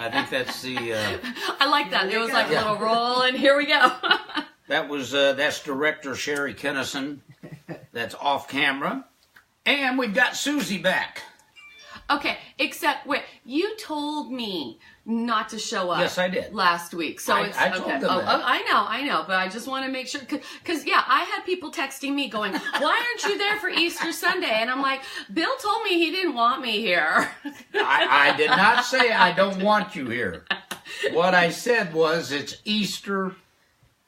I think that's the... I like that. It was like a little roll, and here we go. That's Director Sherry Kinison. That's off camera. And we've got Susie back. Okay, except, wait, you told me not to show up. Yes, I did. Last week. So it's I told okay. them that. I know, but I just want to make sure, because yeah, I had people texting me going, why aren't you there for Easter Sunday? And I'm like, Bill told me he didn't want me here. I did not say I don't want you here. What I said was it's Easter.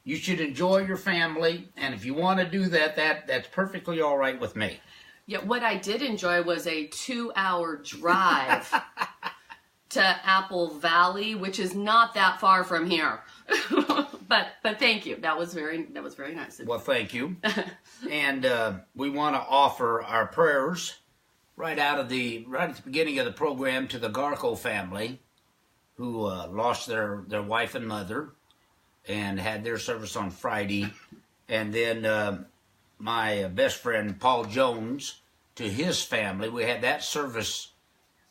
You should enjoy your family, and if you want to do that, that's perfectly all right with me. Yeah, what I did enjoy was a 2-hour drive to Apple Valley, which is not that far from here. but thank you. That was very nice. Well, thank you. And we want to offer our prayers right at the beginning of the program to the Garco family, who lost their wife and mother, and had their service on Friday, and then my best friend Paul Jones, to his family. We had that service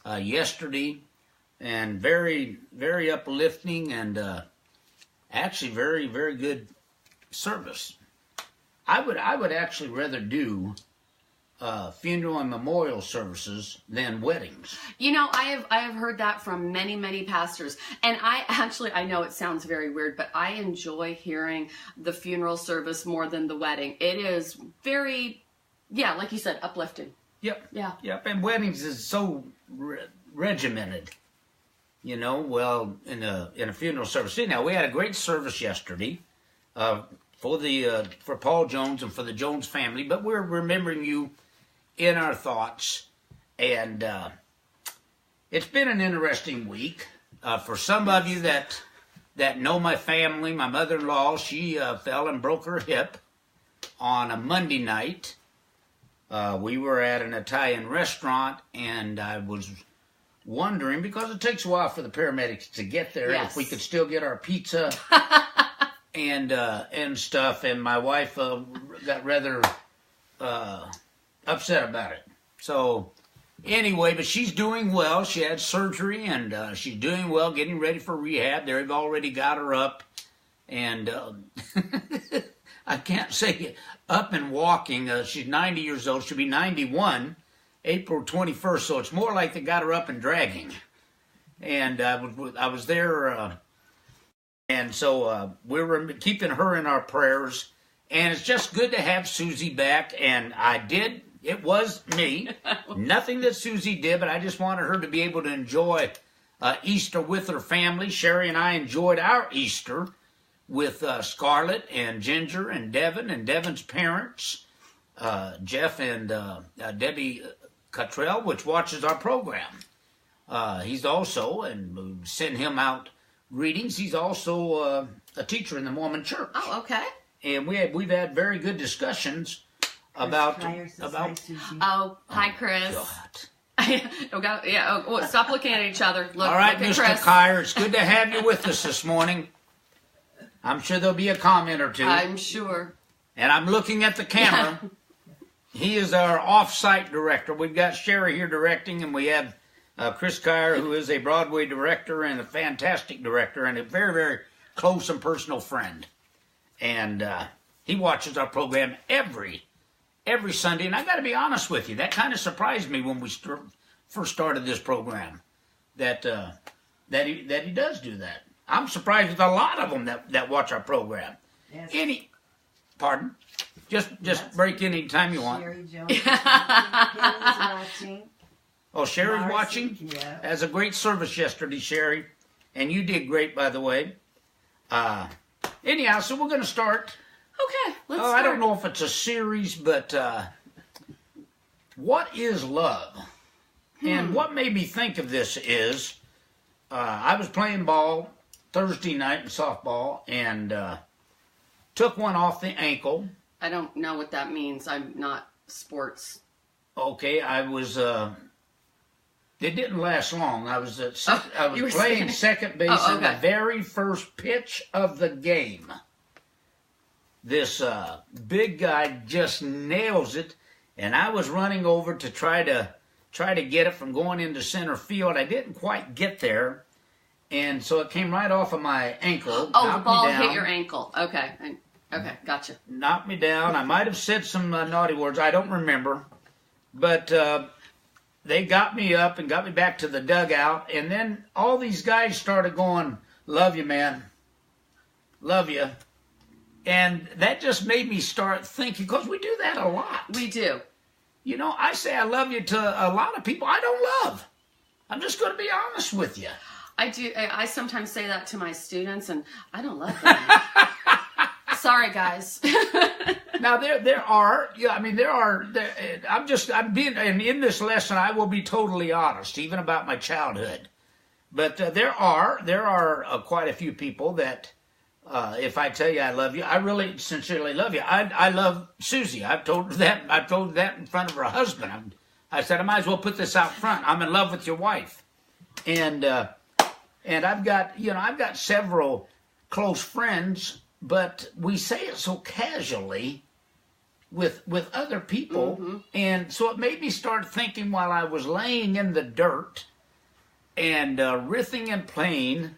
yesterday, and very, very uplifting, and actually very, very good service. I would actually rather do funeral and memorial services than weddings. You know, I have heard that from many pastors, and I know it sounds very weird, but I enjoy hearing the funeral service more than the wedding. It is very, yeah, like you said, uplifting. Yep. Yeah. Yep. And weddings is so regimented, you know. Well, in a funeral service. Now, we had a great service yesterday for Paul Jones and for the Jones family, but we're remembering you in our thoughts, and it's been an interesting week. For some of you that know my family, my mother-in-law, she fell and broke her hip on a Monday night. We were at an Italian restaurant, and I was wondering, because it takes a while for the paramedics to get there, yes, if we could still get our pizza and stuff, and my wife got rather upset about it. So anyway, but she's doing well. She had surgery, and she's doing well, getting ready for rehab. They've already got her up, and I can't say up and walking. She's 90 years old. She'll be 91 April 21st, so it's more like they got her up and dragging. And I was there, and so we were keeping her in our prayers. And it's just good to have Susie back, and it was me. Nothing that Susie did, but I just wanted her to be able to enjoy Easter with her family. Sherry and I enjoyed our Easter with Scarlett and Ginger and Devin's parents, Jeff and Debbie Cottrell, which watches our program. He's also, and we send him out greetings, he's also a teacher in the Mormon church. Oh, okay. And we've had very good discussions about hi, Chris. Stop looking at each other. Look, all right, look Mr. Chris. Kyer, it's good to have you with us this morning. I'm sure there'll be a comment or two. I'm sure. And I'm looking at the camera. He is our off-site director. We've got Sherry here directing, and we have Chris Kyer, who is a Broadway director and a fantastic director and a very, very close and personal friend. And he watches our program every Sunday. And I got to be honest with you, that kind of surprised me when we first started this program, that he does do that. I'm surprised with a lot of them that watch our program. Yes. Pardon? Just break in any time you want. Sherry Jones is watching. Oh, Sherry's Marcy, watching? Yeah. As a great service yesterday, Sherry. And you did great, by the way. Anyhow, so we're going to start. Okay, let's start. I don't know if it's a series, but what is love? And what made me think of this is I was playing ball Thursday night in softball and took one off the ankle. I don't know what that means. I'm not sports. Okay, I was... It didn't last long. I was playing second base in the very first pitch of the game. This big guy just nails it, and I was running over to try to get it from going into center field. I didn't quite get there, And so it came right off of my ankle. Oh, the knocked ball me down, hit your ankle. Okay. Okay, gotcha. knocked me down. I might have said some naughty words. I don't remember. But they got me up and got me back to the dugout. And then all these guys started going, "Love you, man. Love you." And that just made me start thinking, because we do that a lot. We do. You know, I say I love you to a lot of people I don't love. I'm just going to be honest with you. I do. I sometimes say that to my students, and I don't love them. Sorry, guys. Now there are, yeah, I mean I'm being, and in this lesson I will be totally honest, even about my childhood. But there are quite a few people that, if I tell you I love you, I really sincerely love you. I love Susie. I've told her that in front of her husband. I said I might as well put this out front. I'm in love with your wife, and I've got several close friends. But we say it so casually with other people, and so it made me start thinking while I was laying in the dirt and writhing in pain,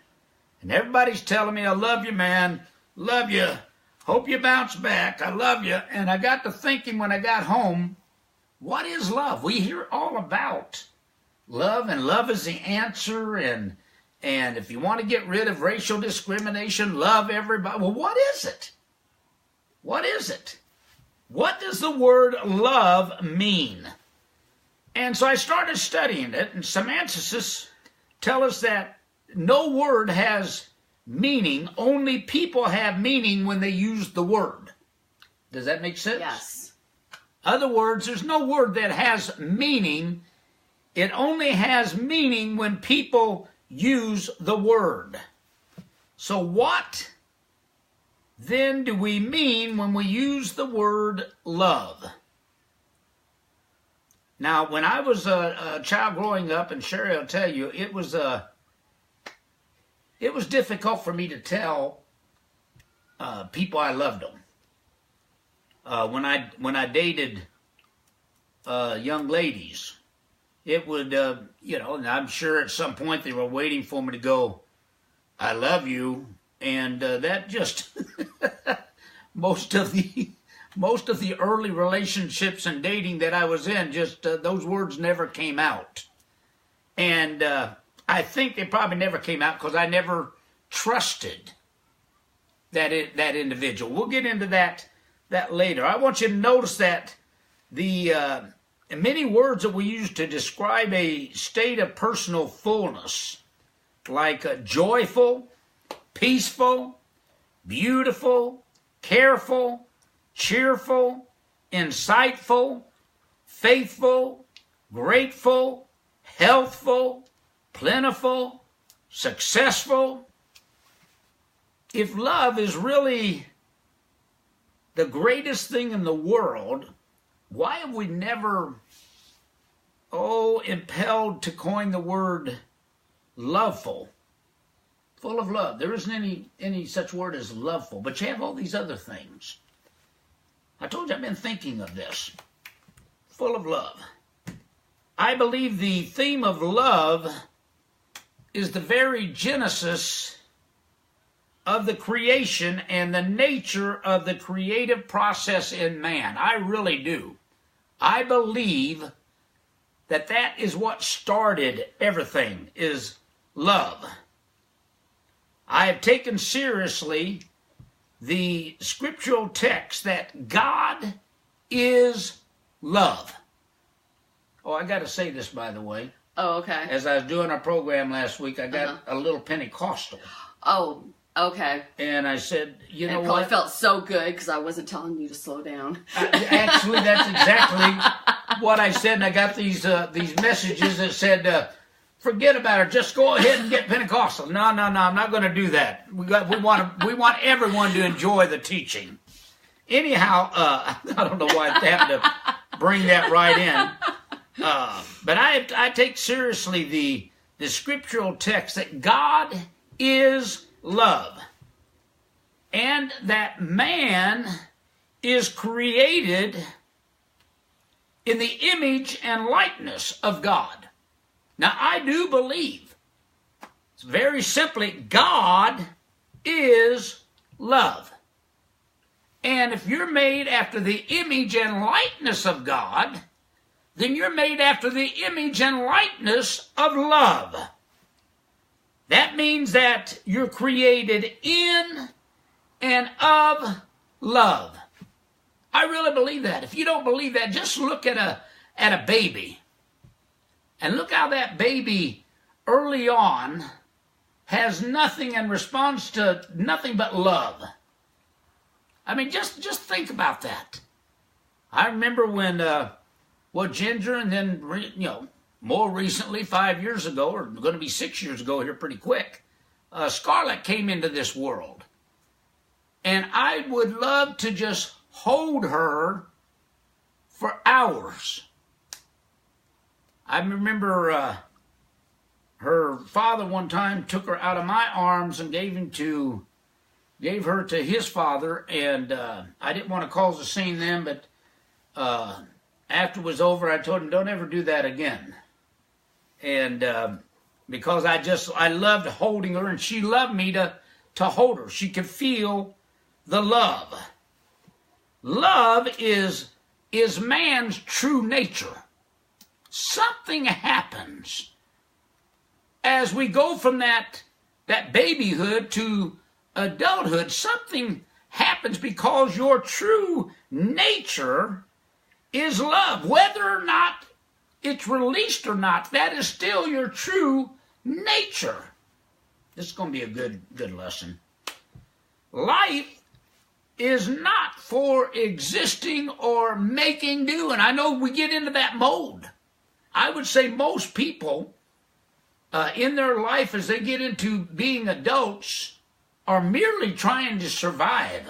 and everybody's telling me, "I love you, man, love you, hope you bounce back, I love you." And I got to thinking when I got home, what is love? We hear all about love, and love is the answer, and if you want to get rid of racial discrimination, love everybody. Well, what is it? What is it? What does the word love mean? And so I started studying it, and semanticists tell us that no word has meaning. Only people have meaning when they use the word. Does that make sense? Yes. Other words, there's no word that has meaning. It only has meaning when people use the word. So what then do we mean when we use the word love? Now, when I was a child growing up, and Sherry will tell you, it was difficult for me to tell people I loved them. When I dated young ladies, it would, and I'm sure at some point they were waiting for me to go, "I love you," and that just most of the early relationships and dating that I was in, just those words never came out, and I think they probably never came out because I never trusted that individual. We'll get into that later. I want you to notice that the many words that we use to describe a state of personal fullness, like joyful, peaceful, beautiful, careful, cheerful, insightful, faithful, grateful, healthful, plentiful, successful. If love is really the greatest thing in the world, why have we never, impelled to coin the word loveful? Full of love. There isn't any such word as loveful, but you have all these other things. I told you I've been thinking of this. Full of love. I believe the theme of love is the very genesis of the creation and the nature of the creative process in man. I really do. I believe that is what started everything, is love. I have taken seriously the scriptural text that God is love. Oh, I got to say this, by the way. Oh, okay. As I was doing our program last week, I got a little Pentecostal. Oh, okay. And I said, you know what? It probably felt so good because I wasn't telling you to slow down. Actually, that's exactly what I said. And I got these messages that said, forget about it. Just go ahead and get Pentecostal. No, I'm not going to do that. We want everyone to enjoy the teaching. Anyhow, I don't know why I happened to bring that right in. But I take seriously the scriptural text that God is love, and that man is created in the image and likeness of God. Now, I do believe very simply, God is love. And if you're made after the image and likeness of God, then you're made after the image and likeness of love. That means that you're created in and of love. I really believe that. If you don't believe that, just look at a baby. And look how that baby early on has nothing and responds to nothing but love. I mean, just think about that. I remember when, Ginger, and then, more recently, 5 years ago, or going to be 6 years ago here pretty quick, Scarlett came into this world. And I would love to just hold her for hours. I remember her father one time took her out of my arms and gave her to his father, and I didn't want to cause a scene then, but after it was over, I told him, don't ever do that again. And because I loved holding her, and she loved me to hold her. She could feel the love. Love is man's true nature. Something happens as we go from that babyhood to adulthood. Something happens because your true nature is love. Whether or not it's released or not, that is still your true nature. This is going to be a good lesson. Life is not for existing or making do. And I know we get into that mode. I would say most people in their life as they get into being adults are merely trying to survive,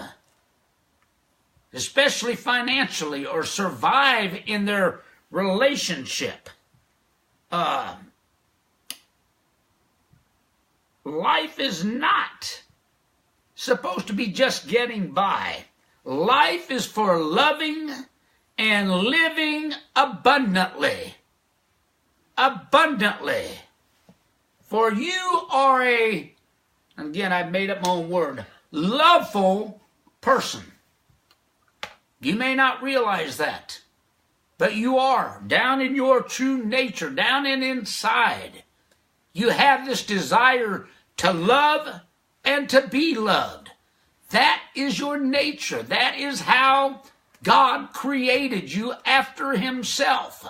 especially financially, or survive in their relationship. Life is not supposed to be just getting by. Life is for loving and living abundantly. Abundantly. For you are again, I've made up my own word, loveful person. You may not realize that, but you are, down in your true nature, down and inside. You have this desire to love and to be loved. That is your nature. That is how God created you after himself,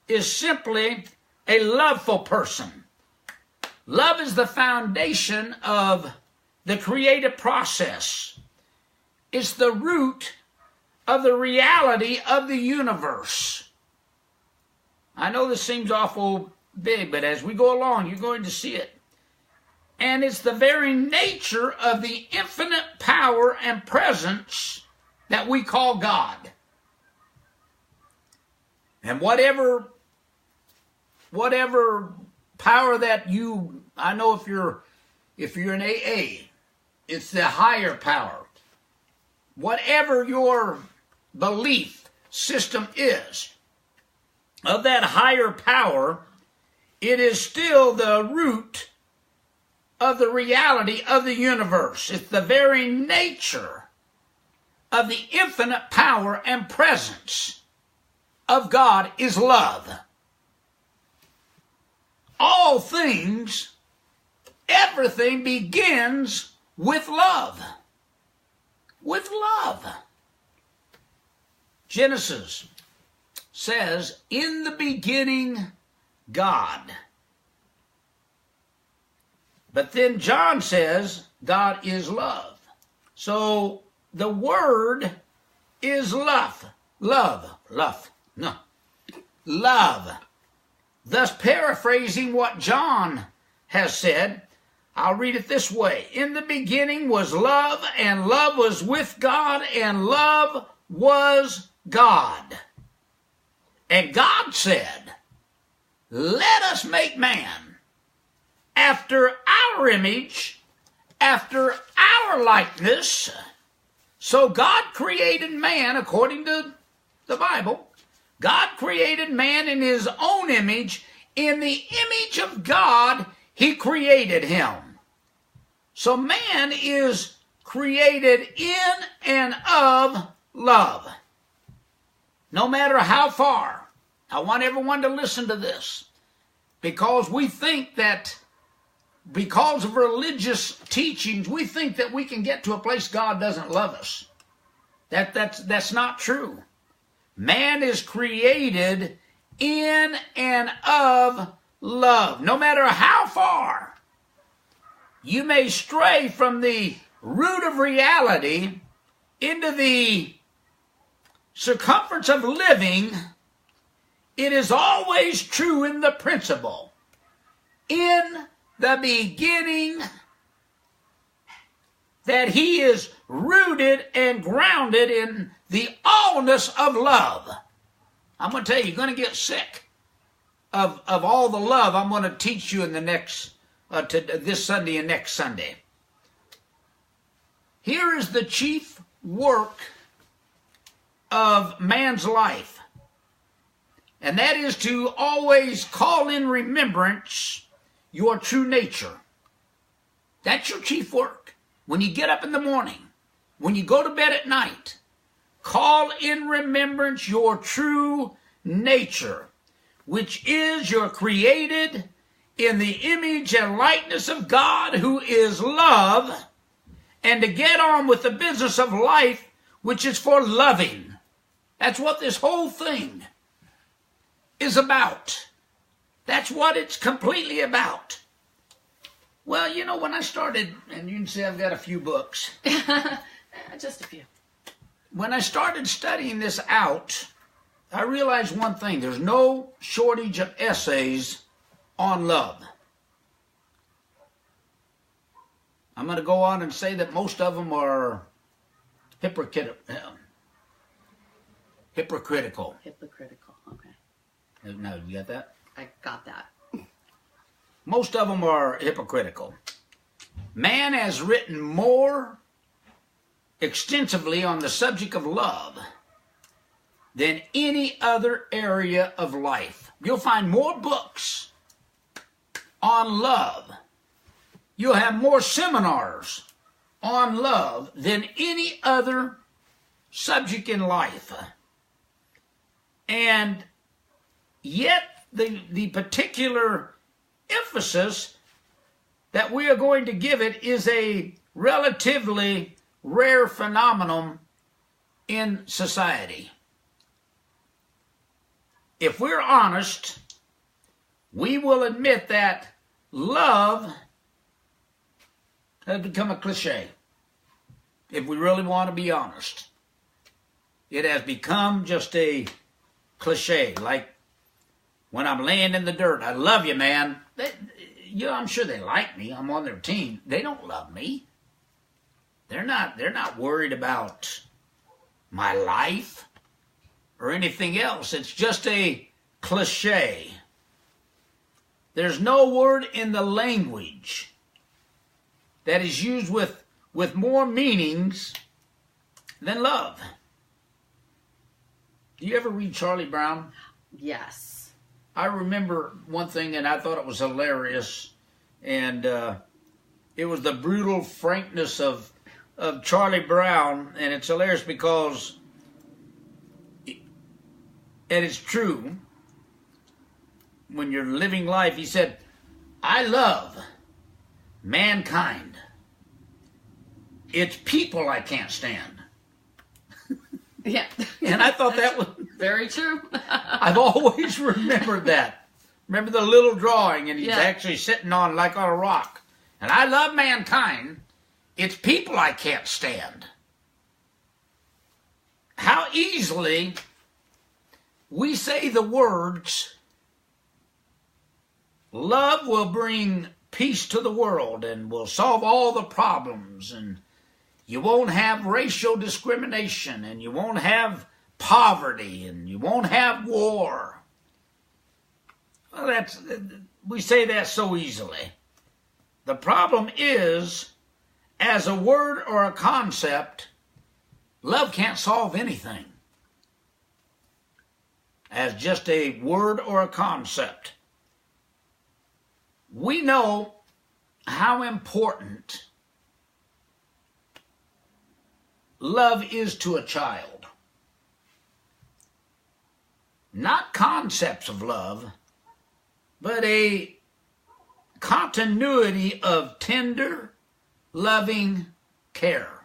is simply a loveful person. Love is the foundation of the creative process. It's the root of the reality of the universe. I know this seems awful big, but as we go along, you're going to see it. And it's the very nature of the infinite power and presence that we call God. And whatever power that I know if you're in AA, it's the higher power. Whatever your belief system is of that higher power, it is still the root of the reality of the universe. It's the very nature of the infinite power and presence of God is love. All things, everything begins with love. With love. Genesis says, in the beginning, God. But then John says, God is love. So the word is love. Love. Thus paraphrasing what John has said, I'll read it this way. In the beginning was love, and love was with God, and love was God. And God said, let us make man after our image, after our likeness. So God created man, according to the Bible, God created man in his own image. In the image of God, He created him. So man is created in and of love. No matter how far. I want everyone to listen to this, because we think that because of religious teachings, we think that we can get to a place God doesn't love us. That's not true. Man is created in and of love. No matter how far you may stray from the root of reality into the circumference of living, it is always true in the principle. In the beginning, that he is rooted and grounded in the allness of love. I'm going to tell you, you're going to get sick of all the love I'm going to teach you in the next, this Sunday and next Sunday. Here is the chief work of man's life, and that is to always call in remembrance your true nature. That's your chief work. When you get up in the morning, when you go to bed at night, call in remembrance your true nature, which is you're created in the image and likeness of God, who is love, and to get on with the business of life, which is for loving. That's what this whole thing is about. That's what it's completely about. Well, you know, when I started, and you can see I've got a few books. Just a few. When I started studying this out, I realized one thing. There's no shortage of essays on love. I'm going to go on and say that most of them are hypocritical. Hypocritical, okay. No, you got that? I got that. Most of them are hypocritical. Man has written more extensively on the subject of love than any other area of life. You'll find more books on love. You'll have more seminars on love than any other subject in life. And yet the particular emphasis that we are going to give it is a relatively rare phenomenon in society. If we're honest, we will admit that love has become a cliche. If we really want to be honest, it has become just a cliche, like when I'm laying in the dirt, I love you, man. I'm sure they like me. I'm on their team. They don't love me. They're not worried about my life or anything else. It's just a cliche. There's no word in the language that is used with more meanings than love. Do you ever read Charlie Brown? Yes. I remember one thing, and I thought it was hilarious, and it was the brutal frankness of Charlie Brown, and it's hilarious because, and it's true, when you're living life, he said, I love mankind. It's people I can't stand. Yeah. And I thought that was very true. I've always remembered that. Remember the little drawing, and he's Yeah. actually sitting on a rock. And I love mankind. It's people I can't stand. How easily we say the words, love will bring peace to the world and will solve all the problems, and you won't have racial discrimination, and you won't have poverty, and you won't have war. Well, we say that so easily. The problem is, as a word or a concept, love can't solve anything. As just a word or a concept. we know how important love is to a child. Not concepts of love, but a continuity of tender, loving care.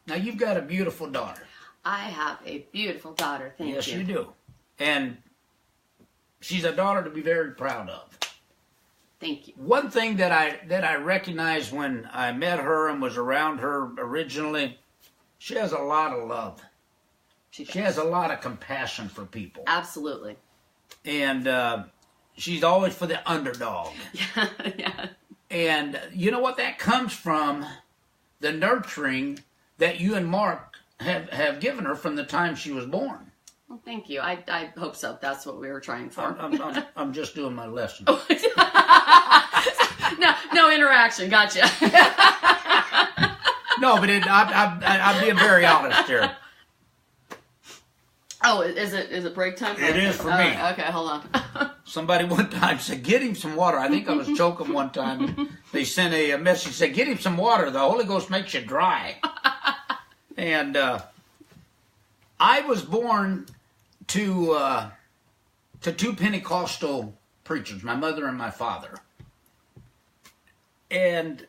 Now, you've got a beautiful daughter. I have a beautiful daughter. Thank you. Yes, you do. And she's a daughter to be very proud of. Thank you. One thing that I recognized when I met her and was around her originally, she has a lot of love. She has a lot of compassion for people. Absolutely. And she's always for the underdog. Yeah, yeah. And you know what? That comes from the nurturing that you and Mark have given her from the time she was born. Well, thank you. I hope so. That's what we were trying for. I'm just doing my lesson. No interaction. Gotcha. No, but I'm being very honest here. Oh, is it break time? It is for me. Okay, hold on. Somebody one time said, get him some water. I think I was choking one time. They sent a message, said, get him some water. The Holy Ghost makes you dry. And I was born to two Pentecostal preachers, my mother and my father. And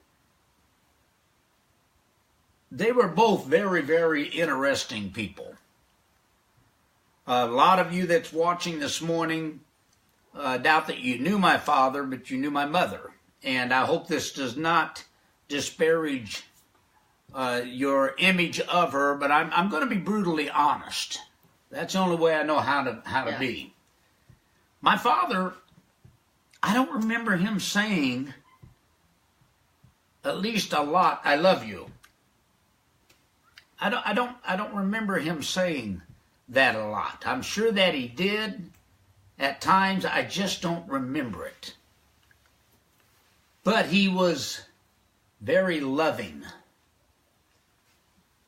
they were both very, very interesting people. A lot of you that's watching this morning doubt that you knew my father, but you knew my mother. And I hope this does not disparage your image of her, but I'm going to be brutally honest. That's the only way I know how to be. My father, I don't remember him saying at least a lot, I love you. I don't remember him saying that a lot. I'm sure that he did at times. I just don't remember it. But he was very loving.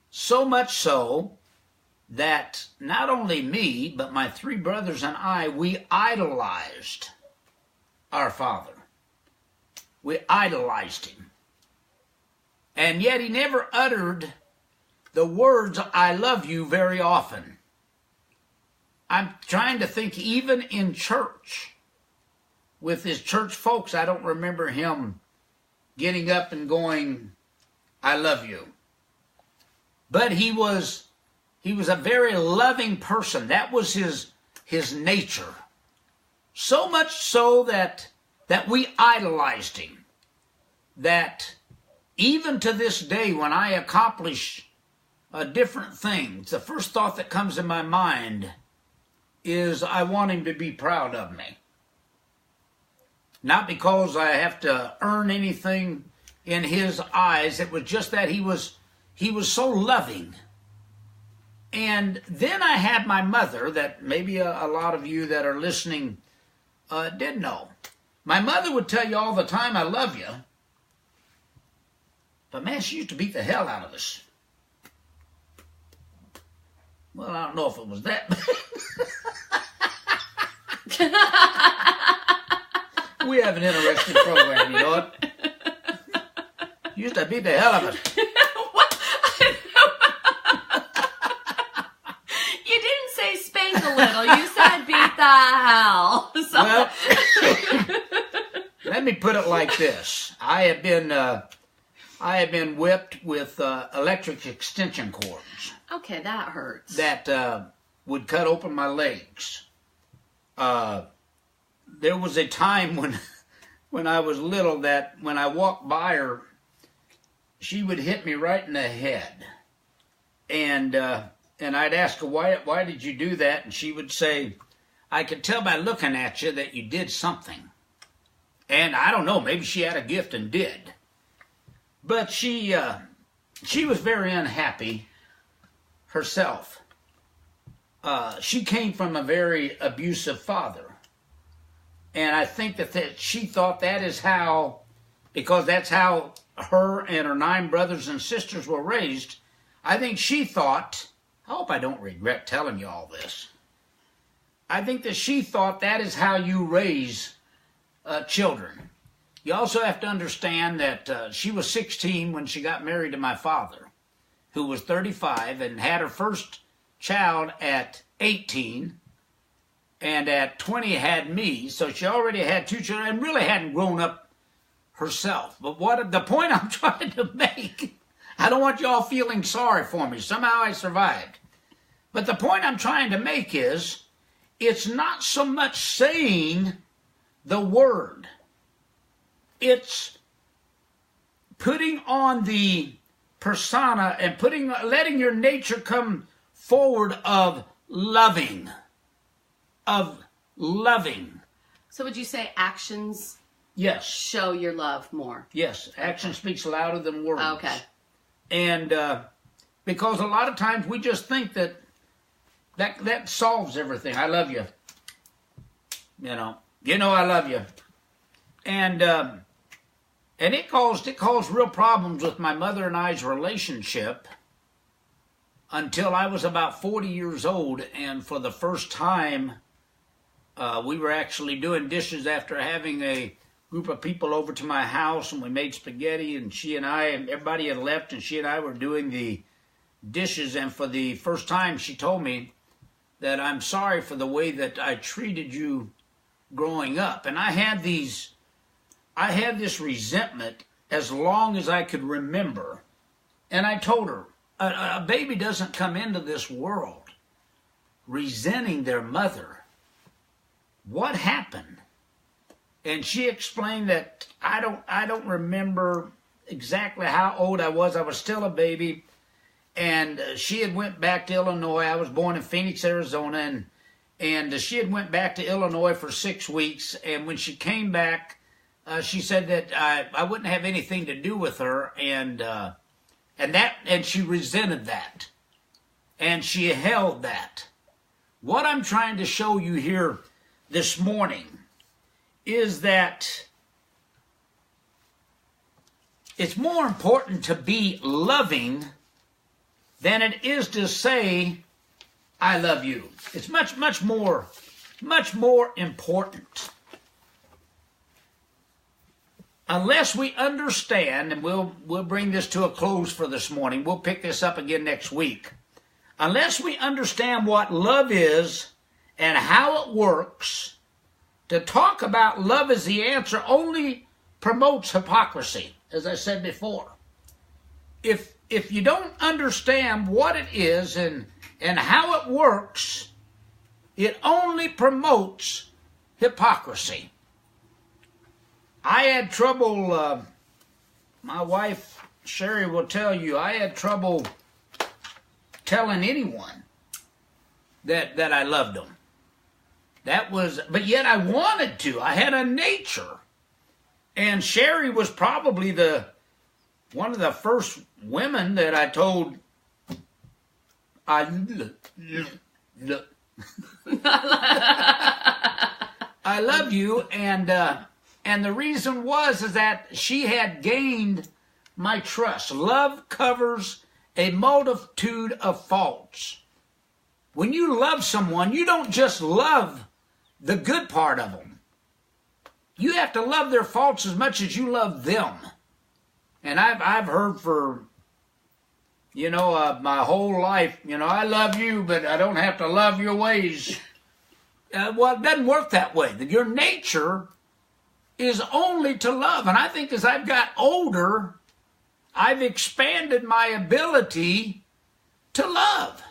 So much so that not only me, but my three brothers and I, we idolized our father. We idolized him. And yet he never uttered the words, I love you, very often. I'm trying to think, even in church, with his church folks, I don't remember him getting up and going, I love you. But he was a very loving person. That was his nature. So much so that we idolized him. That even to this day, when I accomplish different things, the first thought that comes in my mind is I want him to be proud of me. Not because I have to earn anything in his eyes. It was just that he was so loving. And then I had my mother, that maybe a lot of you that are listening did know. My mother would tell you all the time, I love you. But man, she used to beat the hell out of us. Well, I don't know if it was that. We have an interesting program, you know what? She used to beat the hell out of us. What? You didn't say spank a little. You said beat the hell. So. Well, let me put it like this. I have been whipped with electric extension cords. Okay, that hurts. That would cut open my legs. There was a time when I was little that when I walked by her, she would hit me right in the head. And I'd ask her, why did you do that? And she would say, I could tell by looking at you that you did something. And I don't know, maybe she had a gift and did. But she was very unhappy herself. She came from a very abusive father. And I think that she thought that is how, because that's how her and her 9 brothers and sisters were raised, I think she thought, I hope I don't regret telling you all this, I think that she thought that is how you raise children. You also have to understand that she was 16 when she got married to my father, who was 35, and had her first child at 18, and at 20 had me. So she already had 2 children and really hadn't grown up herself. But what the point I'm trying to make, I don't want y'all feeling sorry for me. Somehow I survived. But the point I'm trying to make is, it's not so much saying the word. It's putting on the persona and letting your nature come forward of loving. So would you say actions Yes. show your love more? Yes. Action speaks louder than words. Okay. And because a lot of times we just think that solves everything. I love you. You know I love you. And it caused real problems with my mother and I's relationship until I was about 40 years old, and for the first time we were actually doing dishes after having a group of people over to my house, and we made spaghetti, and everybody had left, and she and I were doing the dishes, and for the first time she told me that I'm sorry for the way that I treated you growing up. And I had this resentment as long as I could remember. And I told her, a baby doesn't come into this world resenting their mother. What happened? And she explained that I don't remember exactly how old I was. I was still a baby. And she had went back to Illinois. I was born in Phoenix, Arizona, and she had went back to Illinois for 6 weeks. And when she came back, she said that I wouldn't have anything to do with her, and she resented that, and she held that. What I'm trying to show you here this morning is that it's more important to be loving than it is to say, I love you. It's much more important. Unless we understand, and we'll bring this to a close for this morning, we'll pick this up again next week. Unless we understand what love is and how it works, to talk about love as the answer only promotes hypocrisy, as I said before. If you don't understand what it is and how it works, it only promotes hypocrisy. I had trouble, my wife Sherry will tell you, I had trouble telling anyone that I loved them. But yet I wanted to. I had a nature. And Sherry was probably one of the first women that I told, I love you, and the reason is that she had gained my trust. Love covers a multitude of faults. When you love someone, you don't just love the good part of them. You have to love their faults as much as you love them. And I've heard for, my whole life, I love you, but I don't have to love your ways. Well, it doesn't work that way. Your nature is only to love. And I think as I've got older, I've expanded my ability to love.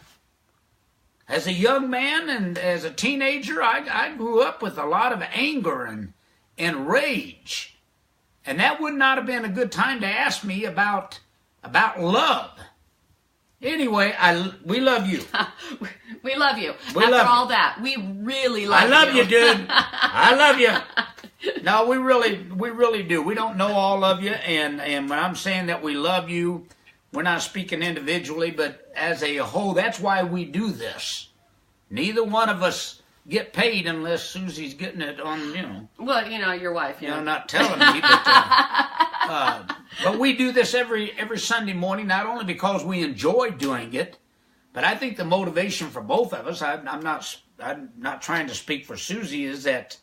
As a young man and as a teenager, I grew up with a lot of anger and rage. And that would not have been a good time to ask me about love. Anyway, we love you. We love you. We After love all you. that, we really love you. I love you, dude. I love you. No, we really do. We don't know all of you, and when I'm saying that we love you, we're not speaking individually, but as a whole. That's why we do this. Neither one of us get paid unless Susie's getting it on, Well, your wife, not telling me, but we do this every Sunday morning, not only because we enjoy doing it, but I think the motivation for both of us, I'm not trying to speak for Susie, is that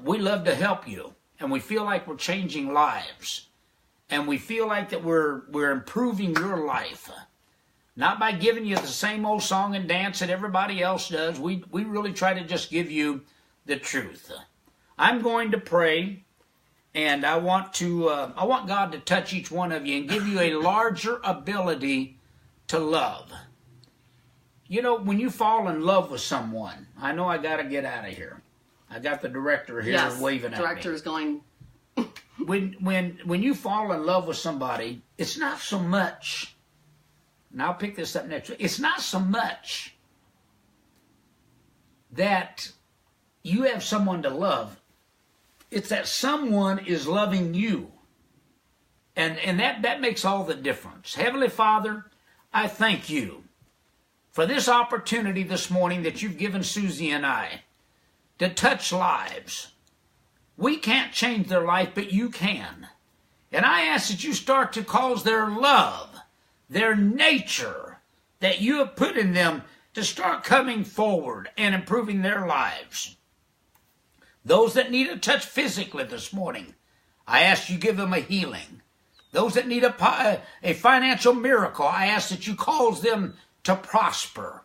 we love to help you, and we feel like we're changing lives, and we feel like that we're improving your life. Not by giving you the same old song and dance that everybody else does. We really try to just give you the truth. I'm going to pray, and I want God to touch each one of you and give you a larger ability to love. You know, when you fall in love with someone, I know I got to get out of here. I got the director here waving at me. Director is going. When you fall in love with somebody, it's not so much. And I'll pick this up next week. It's not so much that you have someone to love. It's that someone is loving you. And that makes all the difference. Heavenly Father, I thank you for this opportunity this morning that you've given Susie and I to touch lives. We can't change their life, but you can. And I ask that you start to cause their love, their nature that you have put in them to start coming forward and improving their lives. Those that need a touch physically this morning, I ask you give them a healing. Those that need a financial miracle, I ask that you cause them to prosper.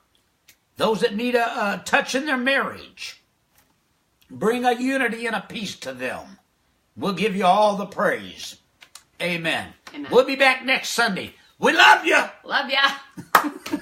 Those that need a touch in their marriage, bring a unity and a peace to them. We'll give you all the praise. Amen. Amen. We'll be back next Sunday. We love you. Love ya.